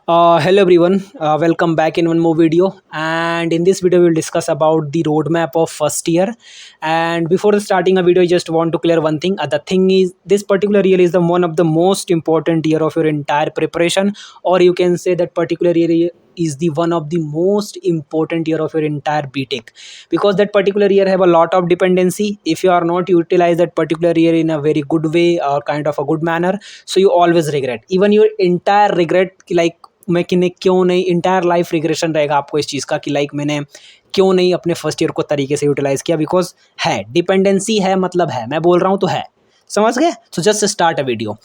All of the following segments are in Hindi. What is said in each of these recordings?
Hello everyone, welcome back in one more video, and in this video we will discuss about the roadmap of first year. And before starting a video, I just want to clear one thing. The thing is, this particular year is the one of the most important year of your entire preparation, or you can say that particular year is the one of the most important year of your entire BTech, because that particular year have a lot of dependency. If you are not utilize that particular year in a very good way or kind of a good manner, so you always regret, even your entire regret, like मैं कि क्यों नहीं, इंटायर लाइफ रिग्रेशन रहेगा आपको इस चीज़ का कि लाइक मैंने क्यों नहीं अपने फर्स्ट ईयर को तरीके से यूटिलाइज़ किया, बिकॉज है डिपेंडेंसी है, मतलब है, मैं बोल रहा हूँ तो है, समझ गए। So just start a video.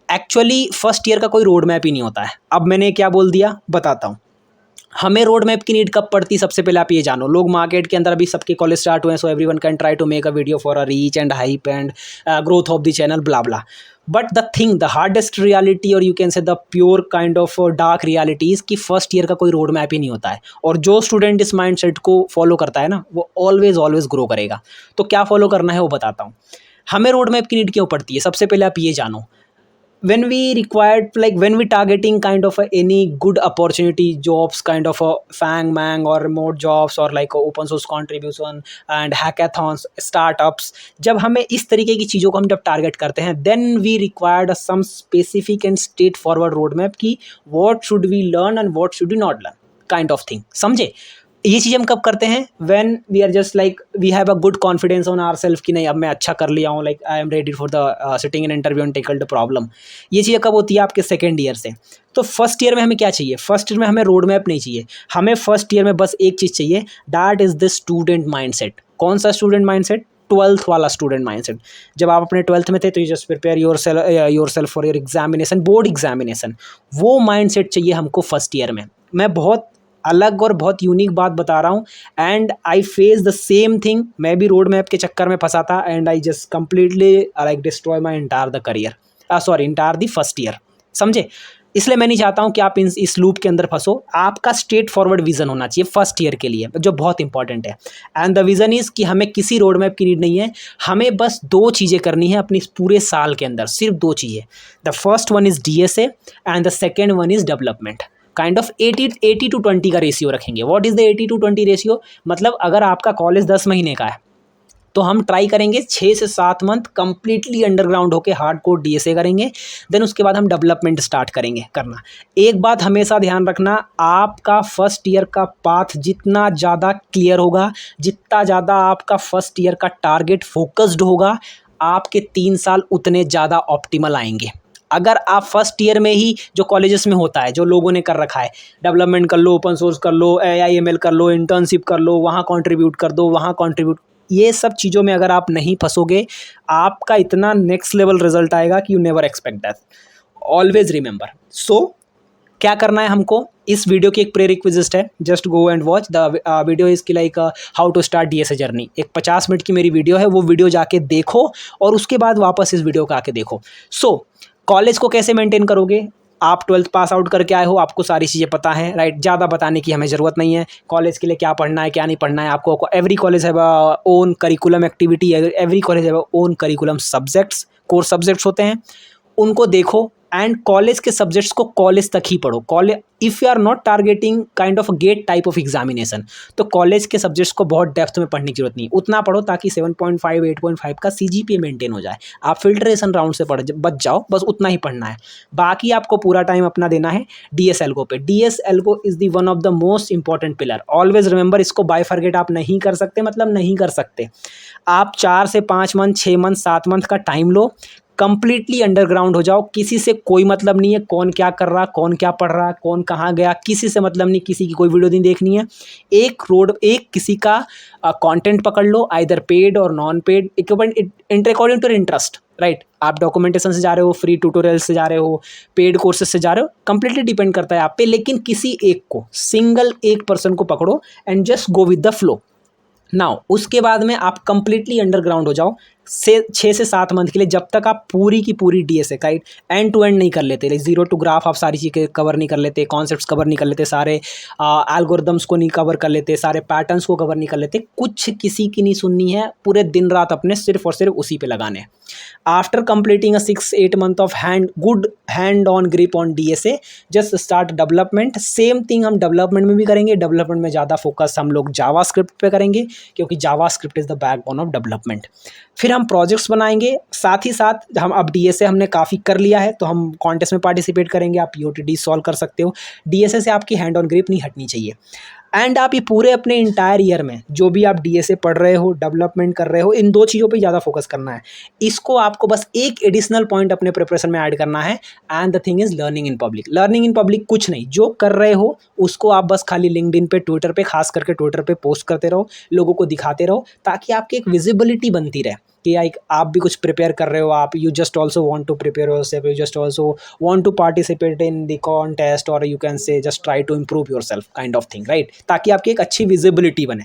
Actually first year का कोई रोड मैप ही नहीं होता है। अब मैंने क्या बोल दिया बताता हूँ। हमें रोड मैप की नीड कब पड़ती, सबसे पहले आप ये जानो, लोग मार्केट के अंदर अभी सबके कॉलेज स्टार्ट हुए हैं, so everyone can try to make a video for a reach and hype and growth of the channel blah blah. But the thing, the hardest reality और you can say the pure kind of dark realities की फर्स्ट ईयर का कोई रोड मैप ही नहीं होता है। और जो स्टूडेंट इस माइंड सेट को फॉलो करता है ना, वो ऑलवेज ऑलवेज ग्रो करेगा। तो क्या फॉलो करना है वो बताता हूँ। हमें रोड मैप की नीड क्यों पड़ती है, सबसे पहले आप ये जानो। when we required, like when we targeting kind of any good opportunity jobs, kind of a fang mang or remote jobs or like open source contribution and hackathons startups, जब हमें इस तरीके की चीज़ों को हम जब टारगेट करते हैं, then we required some specific and straightforward roadmap की what should we learn and what should we not learn kind of thing, समझे। ये चीज़ हम कब करते हैं, when we are just like we have a good confidence on our self कि नहीं अब मैं अच्छा कर लिया हूँ, like I am ready for the sitting in interview and tackle the problem. ये चीज़ कब होती है, आपके सेकेंड ईयर से। तो फर्स्ट ईयर में हमें क्या चाहिए, फर्स्ट ईयर में हमें रोड मैप नहीं चाहिए, हमें फर्स्ट ईयर में बस एक चीज़ चाहिए, that is the student mind set. कौन सा स्टूडेंट माइंड सेट, ट्वेल्थ वाला स्टूडेंट माइंडसेट। जब आप अपने ट्वेल्थ में थे तो you just prepare your self for your examination, board examination, वो माइंडसेट चाहिए हमको फर्स्ट ईयर में। मैं बहुत अलग और बहुत यूनिक बात बता रहा हूँ, and I face the same thing. मैं भी रोड मैप के चक्कर में फंसा था, and I just completely like destroy my entire the career, sorry entire the first year, समझे। इसलिए मैं नहीं चाहता हूँ कि आप इस लूप के अंदर फंसो। आपका स्ट्रेट फॉरवर्ड विजन होना चाहिए फर्स्ट ईयर के लिए, जो बहुत इंपॉर्टेंट है। एंड द विजन इज़ कि हमें किसी रोड मैप की नीड नहीं है, हमें बस दो चीज़ें करनी है अपनी पूरे साल के अंदर, सिर्फ दो चीज़ें। The first one is DSA and the second one is development. Kind of 80 to 20 का रेशियो रखेंगे। What is the 80 to 20 ratio, मतलब अगर आपका कॉलेज 10 महीने का है तो हम ट्राई करेंगे 6 से 7 मंथ कंप्लीटली अंडरग्राउंड होके हार्ड कोर DSA करेंगे, देन उसके बाद हम डेवलपमेंट स्टार्ट करेंगे करना। एक बात हमेशा ध्यान रखना, आपका फर्स्ट ईयर का पाथ जितना ज़्यादा क्लियर होगा, जितना ज़्यादा आपका फर्स्ट ईयर का टारगेट फोकस्ड होगा, आपके 3 साल उतने ज़्यादा ऑप्टिमल आएंगे। अगर आप फर्स्ट ईयर में ही, जो कॉलेजेस में होता है, जो लोगों ने कर रखा है, डेवलपमेंट कर लो, ओपन सोर्स कर लो, AIML कर लो, इंटर्नशिप कर लो, वहाँ कंट्रीब्यूट कर दो, वहाँ कंट्रीब्यूट, ये सब चीज़ों में अगर आप नहीं फंसोगे, आपका इतना नेक्स्ट लेवल रिजल्ट आएगा कि you never expect that. Always remember. So क्या करना है हमको, इस वीडियो की एक प्री रिक्विजिट है, just go and watch the video is की like how to start DSA journey. एक 50 मिनट की मेरी वीडियो है, वो वीडियो जाके देखो और उसके बाद वापस इस वीडियो को आके देखो। सो कॉलेज को कैसे मेंटेन करोगे, आप 12th पास आउट करके आए हो, आपको सारी चीज़ें पता हैं, राइट। ज़्यादा बताने की हमें ज़रूरत नहीं है, कॉलेज के लिए क्या पढ़ना है क्या नहीं पढ़ना है आपको। Every college have own curriculum activity, every college have own curriculum subjects, core subjects होते हैं, उनको देखो। एंड कॉलेज के सब्जेक्ट्स को कॉलेज तक ही पढ़ो। College, if you are not targeting kind of GATE type of examination, तो कॉलेज के सब्जेक्ट्स को बहुत डेप्थ में पढ़ने की जरूरत नहीं, उतना पढ़ो ताकि 7.5 8.5 का CGPA मेंटेन हो जाए, आप फिल्ट्रेशन राउंड से बच जाओ, बस उतना ही पढ़ना है। बाकी आपको पूरा टाइम अपना देना है DSLGO पे। DSLGO is the one of the most important pillar. Always remember, इसको बायफरगेट आप नहीं कर सकते, मतलब नहीं कर सकते। आप 4 से 5 मंथ, 6 मंथ, 7 मंथ का टाइम लो, कंप्लीटली अंडरग्राउंड हो जाओ। किसी से कोई मतलब नहीं है कौन क्या कर रहा, कौन क्या पढ़ रहा, कौन कहाँ गया, किसी से मतलब नहीं, किसी की कोई वीडियो नहीं देखनी है। एक किसी का कंटेंट पकड़ लो, आइदर पेड और non paid, according to interest, right. आप डॉक्यूमेंटेशन से जा रहे हो, फ्री ट्यूटोरियल से जा रहे हो, पेड कोर्सेज से जा रहे हो, कंप्लीटली डिपेंड करता है आप पे। लेकिन किसी एक को, सिंगल एक पर्सन को पकड़ो and just go with the flow. Now उसके बाद में आप कंप्लीटली अंडरग्राउंड हो जाओ, से 6 से 7 मंथ के लिए, जब तक आप पूरी की पूरी डीएसए का एंड टू एंड नहीं कर लेते, लाइक जीरो टू ग्राफ आप सारी चीज़ें कवर नहीं कर लेते, कॉन्सेप्ट्स कवर नहीं कर लेते, सारे एल्गोरिदम्स को नहीं कवर कर लेते, सारे पैटर्न्स को कवर नहीं कर लेते, कुछ किसी की नहीं सुननी है, पूरे दिन रात अपने सिर्फ और सिर्फ उसी पे लगाने हैं। After completing 6-8 month of good hand on grip on DSA, just start development. Same thing हम डेवलपमेंट में भी करेंगे। डेवलपमेंट में ज़्यादा फोकस हम लोग जावास्क्रिप्ट पे करेंगे, क्योंकि JavaScript is the backbone of development. फिर हम प्रोजेक्ट्स बनाएंगे, साथ ही साथ हम अब डीएसए हमने काफ़ी कर लिया है, तो हम कॉन्टेस्ट में पार्टिसिपेट करेंगे, आप पीओटीडी सॉल्व कर सकते हो। डीएसए से आपकी हैंड ऑन ग्रिप नहीं हटनी चाहिए। एंड आप ये पूरे अपने इंटायर ईयर में जो भी आप डीएसए पढ़ रहे हो, डेवलपमेंट कर रहे हो, इन 2 चीज़ों पे ज़्यादा फोकस करना है। इसको आपको बस एक एडिशनल पॉइंट अपने प्रिपरेशन में ऐड करना है, and the thing is learning in public. Learning in public कुछ नहीं, जो कर रहे हो उसको आप बस खाली लिंक्डइन पे, ट्विटर पे, खास करके ट्विटर पे पोस्ट करते रहो, लोगों को दिखाते रहो, ताकि आपकी एक विजिबिलिटी बनती रहे कि एक आप भी कुछ प्रिपेयर कर रहे हो, आप you just also want to prepare yourself, you just also want to participate in the contest, और you can say just try to improve yourself kind of thing, right. ताकि आपकी एक अच्छी विजिबिलिटी बने,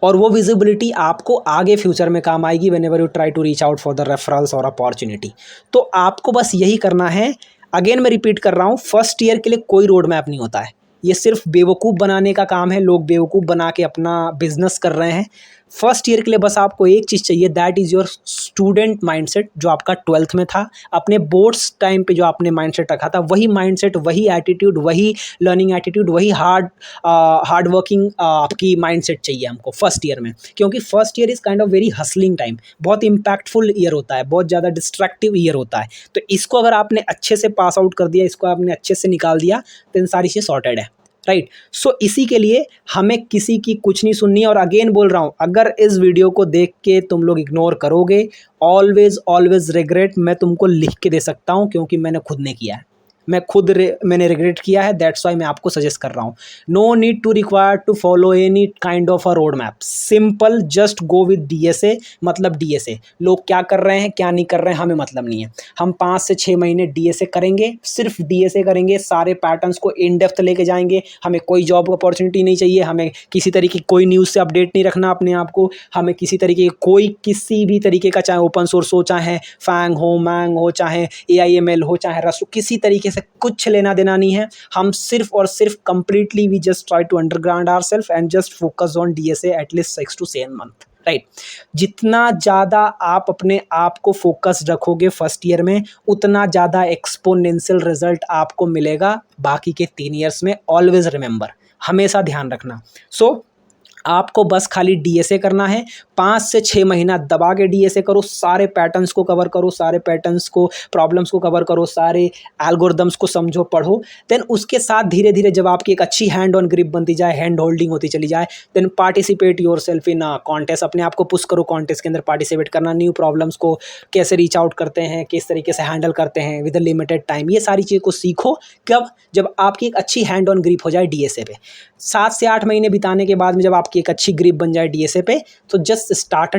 और वो विजिबिलिटी आपको आगे फ्यूचर में काम आएगी whenever you try to reach out for the referrals और अपॉर्चुनिटी। तो आपको बस यही करना है। अगेन मैं रिपीट कर रहा हूँ, फर्स्ट ईयर के लिए कोई रोड मैप नहीं होता है, ये सिर्फ बेवकूफ़ बनाने का काम है। लोग बेवकूफ़ बना के अपना बिजनेस कर रहे हैं। फर्स्ट ईयर के लिए बस आपको एक चीज़ चाहिए, that is your student mindset, जो आपका 12th में था, अपने बोर्ड्स टाइम पे जो आपने माइंडसेट रखा था, वही माइंडसेट, वही एटीट्यूड, वही लर्निंग एटीट्यूड, वही हार्ड वर्किंग आपकी माइंडसेट चाहिए हमको फर्स्ट ईयर में। क्योंकि first year is kind of very hustling time, बहुत इम्पैक्टफुल ईयर होता है, बहुत ज़्यादा डिस्ट्रैक्टिव ईयर होता है। तो इसको अगर आपने अच्छे से पास आउट कर दिया, इसको आपने अच्छे से निकाल दिया, तो इन सारी चीज़ सॉर्टेड है, राइट। सो इसी के लिए हमें किसी की कुछ नहीं सुननी है। और अगेन बोल रहा हूँ, अगर इस वीडियो को देख के तुम लोग इग्नोर करोगे, ऑलवेज रिग्रेट, मैं तुमको लिख के दे सकता हूँ, क्योंकि मैंने खुद ने किया है, मैंने रिग्रेट किया है, दैट्स वाई मैं आपको सजेस्ट कर रहा हूँ। No need to require to follow any kind of a road map, simple just go with DSA. मतलब डीएसए, लोग क्या कर रहे हैं क्या नहीं कर रहे हैं हमें मतलब नहीं है। हम 5 से 6 महीने डीएसए करेंगे, सिर्फ डीएसए करेंगे, सारे पैटर्न्स को इन डेप्थ लेके जाएंगे। हमें कोई जॉब अपॉर्चुनिटी नहीं चाहिए, हमें किसी तरीके की कोई न्यूज़ से अपडेट नहीं रखना अपने आप को, हमें किसी तरीके किसी भी तरीके का, चाहे ओपन सोर्स हो, चाहे फैंग हो, मैंग हो, चाहे AIML हो, चाहे रसो, किसी तरीके से कुछ लेना देना नहीं है। हम सिर्फ और सिर्फ completely we just try to underground ourselves and just focus on DSA at least 6 to 7 month, right. जितना ज़्यादा आप अपने आप को फोकस रखोगे फर्स्ट ईयर में, उतना ज़्यादा एक्सपोनेंशियल रिजल्ट आपको मिलेगा बाकी के 3 ईयर्स में। ऑलवेज रिमेंबर, हमेशा ध्यान रखना। सो आपको बस खाली डीएसए करना है, 5 से 6 महीना दबा के डीएसए करो, सारे पैटर्न्स को कवर करो, सारे पैटर्न्स को, प्रॉब्लम्स को कवर करो, सारे एल्गोरिदम्स को समझो, पढ़ो। देन उसके साथ धीरे धीरे जब आपकी एक अच्छी हैंड ऑन ग्रिप बनती जाए, हैंड होल्डिंग होती चली जाए, then participate yourself in contest. अपने आप को पुश करो कॉन्टेस्ट के अंदर पार्टिसिपेट करना, न्यू प्रॉब्लम्स को कैसे रीच आउट करते हैं, किस तरीके से हैंडल करते हैं विद अ लिमिटेड टाइम, ये सारी चीज़ को सीखो। कब? जब आपकी एक अच्छी हैंड ऑन ग्रिप हो जाए डीएसए पे। 7 से 8 महीने बिताने के बाद में जब आपकी एक अच्छी ग्रिप बन जाए डीएसए पे, तो जस्ट स्टार्ट अ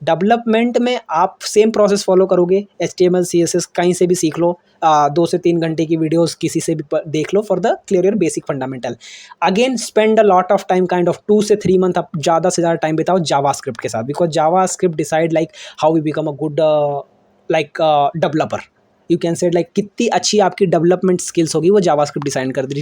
डेवलपमेंट में आप सेम प्रोसेस फॉलो करोगे। HTML CSS कहीं से भी सीख लो, 2 से 3 घंटे की वीडियोस किसी से भी देख लो for the clear your basic fundamental. Again spend a lot of time, kind of 2 से 3 मंथ आप ज़्यादा से ज़्यादा टाइम बिताओ जावास्क्रिप्ट के साथ, because JavaScript decide like how we become a good like developer. You can say like कितनी अच्छी आपकी डेवलपमेंट स्किल्स होगी वो जावास्क्रिप्ट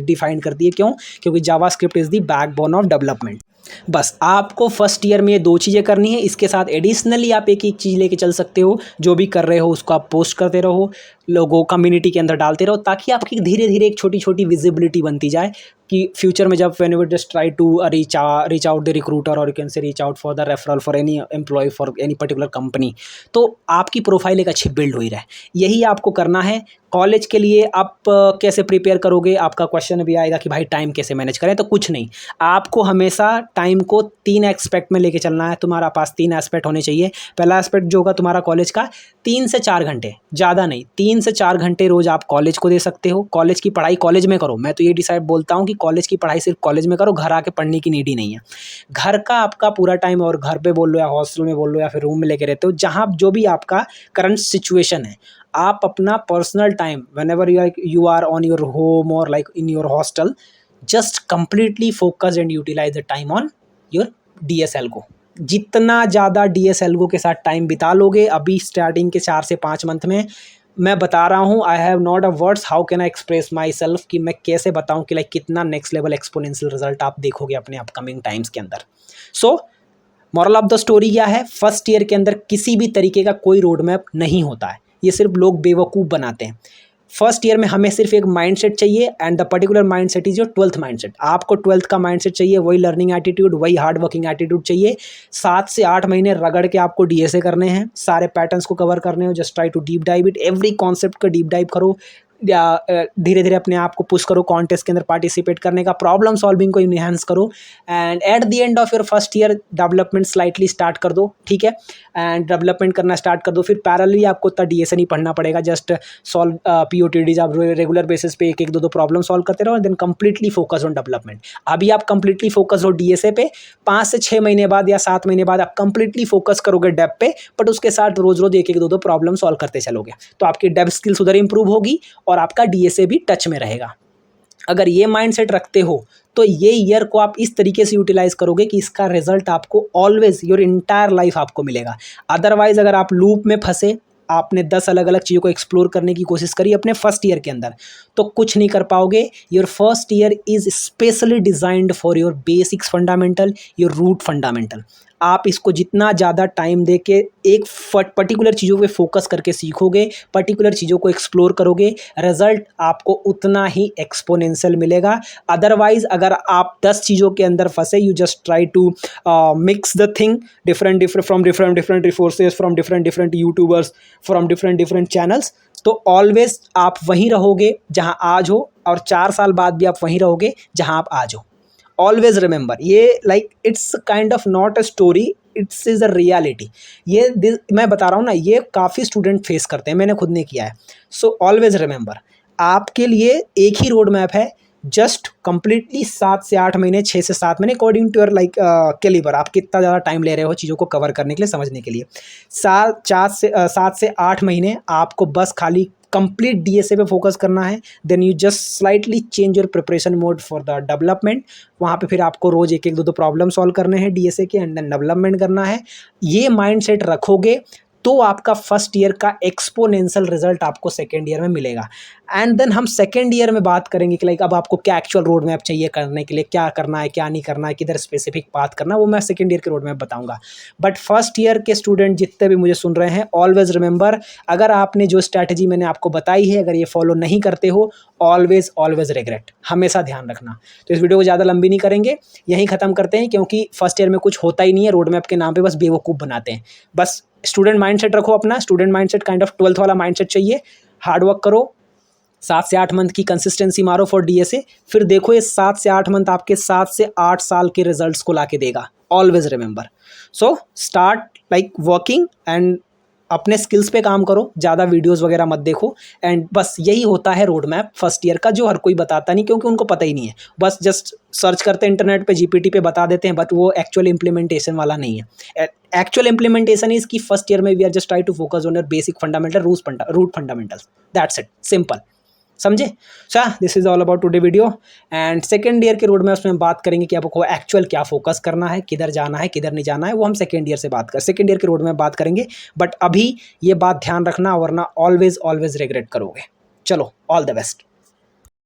डिफाइन करती है। क्यों? क्योंकि JavaScript is the backbone of development. बस आपको फर्स्ट ईयर में ये 2 चीज़ें करनी है। इसके साथ एडिशनली आप एक चीज़ लेके चल सकते हो, जो भी कर रहे हो उसको आप पोस्ट करते रहो, लोगों कम्युनिटी के अंदर डालते रहो, ताकि आपकी धीरे धीरे एक छोटी छोटी विजिबिलिटी बनती जाए कि फ्यूचर में जब whenever just try to reach out the recruiter, और you can say reach out for the referral for any employ for any particular company, तो आपकी प्रोफाइल एक अच्छी बिल्ड हुई रहे। यही आपको करना है। कॉलेज के लिए आप कैसे प्रिपेयर करोगे? आपका क्वेश्चन भी आएगा कि भाई टाइम कैसे मैनेज करें। तो कुछ नहीं, आपको हमेशा टाइम को 3 एस्पेक्ट में लेके चलना है। तुम्हारा पास 3 एस्पेक्ट होने चाहिए। पहला एस्पेक्ट जो होगा तुम्हारा कॉलेज का, 3 से 4 घंटे, ज़्यादा नहीं, 3 से 4 घंटे रोज़ आप कॉलेज को दे सकते हो। कॉलेज की पढ़ाई कॉलेज में करो। मैं तो ये डिसाइड बोलता हूँ कि कॉलेज की पढ़ाई सिर्फ कॉलेज में करो, घर आके पढ़ने की नीड ही नहीं है। घर का आपका पूरा टाइम, और घर पे बोल लो या हॉस्टल में बोल लो या फिर रूम में लेके रहते हो, जहाँ जो भी आपका करंट सिचुएशन है, आप अपना personal time whenever you are on your home और like in your hostel, just completely focus and utilize the time on your DSL को। जितना ज़्यादा डीएस एल्गो के साथ टाइम बिता लोगे अभी स्टार्टिंग के 4 से 5 मंथ में, मैं बता रहा हूँ, I have not a words, how can I express my self, कि मैं कैसे बताऊँ कि लाइक कितना नेक्स्ट लेवल एक्सपोनेंशियल रिजल्ट आप देखोगे अपने अपकमिंग टाइम्स के अंदर। So moral of the story क्या है, फर्स्ट ईयर के अंदर किसी भी तरीके का कोई रोड मैप नहीं होता है, ये सिर्फ लोग बेवकूफ़ बनाते हैं। फर्स्ट ईयर में हमें सिर्फ एक माइंडसेट चाहिए, and the particular mindset is your 12th mindset. आपको 12th का माइंडसेट चाहिए, वही लर्निंग एटीट्यूड, वही हार्ड वर्किंग एटीट्यूड चाहिए। 7 से 8 महीने रगड़ के आपको डीएसए करने हैं, सारे पैटर्न्स को कवर करने हो, just try to deep dive it, every concept का डीप डाइव करो, या धीरे धीरे अपने आप को पुश करो कॉन्टेस्ट के अंदर पार्टिसिपेट करने का, प्रॉब्लम सॉल्विंग को इन्हांस करो, and at the end of your first year development slightly start कर दो, ठीक है, एंड डेवलपमेंट करना स्टार्ट कर दो। फिर पैरेलली आपको उतना डीएसए नहीं पढ़ना पड़ेगा, जस्ट सॉल्व पीओटीडीज, आप रेगुलर बेसिस पे एक एक दो प्रॉब्लम सॉल्व करते रहो, and then completely focus on development. अभी आप कंप्लीटली फोकस हो डीएसए पे, 5 से 6 महीने बाद या 7 महीने बाद आप कंप्लीटली फोकस करोगे डेप पे, बट उसके साथ रोज रोज एक एक दो प्रॉब्लम सॉल्व करते चलोगे, तो आपकी डेप स्किल्स उधर इंप्रूव होगी और आपका डीएसए भी टच में रहेगा। अगर ये माइंडसेट रखते हो तो ये ईयर को आप इस तरीके से यूटिलाइज करोगे कि इसका रिजल्ट आपको ऑलवेज योर इंटायर लाइफ आपको मिलेगा। अदरवाइज अगर आप लूप में फंसे, आपने 10 अलग अलग चीज़ों को एक्सप्लोर करने की कोशिश करी अपने फर्स्ट ईयर के अंदर, तो कुछ नहीं कर पाओगे। Your first year is specially designed for your basics fundamental, your root fundamental. आप इसको जितना ज़्यादा टाइम दे के एक पर्टिकुलर चीज़ों पे फोकस करके सीखोगे, पर्टिकुलर चीज़ों को एक्सप्लोर करोगे, रिजल्ट आपको उतना ही एक्सपोनेंशियल मिलेगा। अदरवाइज अगर आप 10 चीज़ों के अंदर फंसे, you just try to mix the thing different from different resources, from different YouTubers, from different channels, तो ऑलवेज आप वहीं रहोगे जहां आज हो, और 4 साल बाद भी आप वहीं रहोगे जहां आप आज हो। ऑलवेज रिमेंबर, ये like it's kind of not a story, it's is a reality. ये मैं बता रहा हूँ ना, ये काफ़ी स्टूडेंट फेस करते हैं, मैंने खुद ने किया है। सो ऑलवेज रिमेंबर, आपके लिए एक ही रोड मैप है, जस्ट कंप्लीटली 7 से 8 महीने, 6 से 7 महीने, according to your like calibre, आप कितना ज़्यादा टाइम ले रहे हो चीज़ों को कवर करने के लिए, समझने के लिए। 7 से 8 महीने आपको बस खाली कंप्लीट डीएसए पे फोकस करना है। Then you just slightly change your preparation mode for the development. वहाँ पे फिर आपको रोज एक एक दो प्रॉब्लम सॉल्व करने हैं डीएसए के, एंड देन डेवलपमेंट करना है। ये माइंडसेट रखोगे तो आपका फर्स्ट ईयर का एक्सपोनेंशियल रिजल्ट आपको सेकेंड ईयर में मिलेगा। एंड देन हम सेकेंड ईयर में बात करेंगे कि लाइक अब आपको क्या एक्चुअल रोड मैप चाहिए करने के लिए, क्या करना है क्या नहीं करना है, किधर स्पेसिफिक बात करना है, वो मैं सेकेंड ईयर के रोड मैप बताऊंगा। बट फर्स्ट ईयर के स्टूडेंट जितने भी मुझे सुन रहे हैं, ऑलवेज रिमेंबर, अगर आपने जो स्ट्रैटेजी मैंने आपको बताई है, अगर ये फॉलो नहीं करते हो, ऑलवेज रिग्रेट, हमेशा ध्यान रखना। तो इस वीडियो को ज़्यादा लंबी नहीं करेंगे, यहीं ख़त्म करते हैं, क्योंकि फर्स्ट ईयर में कुछ होता ही नहीं है, रोड मैप के नाम पे बस बेवकूफ़ बनाते हैं। बस स्टूडेंट माइंडसेट रखो अपना, student mindset kind of 12th वाला माइंडसेट चाहिए, हार्ड वर्क करो, 7 से 8 मंथ की कंसिस्टेंसी मारो फॉर डीएसए, फिर देखो ये 7 से 8 मंथ आपके 7 से 8 साल के रिजल्ट्स को लाके देगा। Always remember, so start like working and अपने स्किल्स पे काम करो, ज़्यादा वीडियोस वगैरह मत देखो, एंड बस यही होता है रोड मैप फर्स्ट ईयर का, जो हर कोई बताता नहीं, क्योंकि उनको पता ही नहीं है। बस जस्ट सर्च करते हैं इंटरनेट पे, जीपीटी पे बता देते हैं, बट वो एक्चुअल इंप्लीमेंटेशन वाला नहीं है। एक्चुअल इंप्लीमेंटेशन इज की फर्स्ट ईयर में we are just try to focus on your basic fundamental root fundamentals, that's it, simple, समझे। So this is all about today video. And second year के रोड मैप्स में बात करेंगे कि आपको एक्चुअल क्या फोकस करना है, किधर जाना है किधर नहीं जाना है, वो हम सेकेंड ईयर से सेकेंड ईयर के रोड मैप बात करेंगे। बट अभी ये बात ध्यान रखना, वरना ऑलवेज रिग्रेट करोगे। चलो, ऑल द बेस्ट।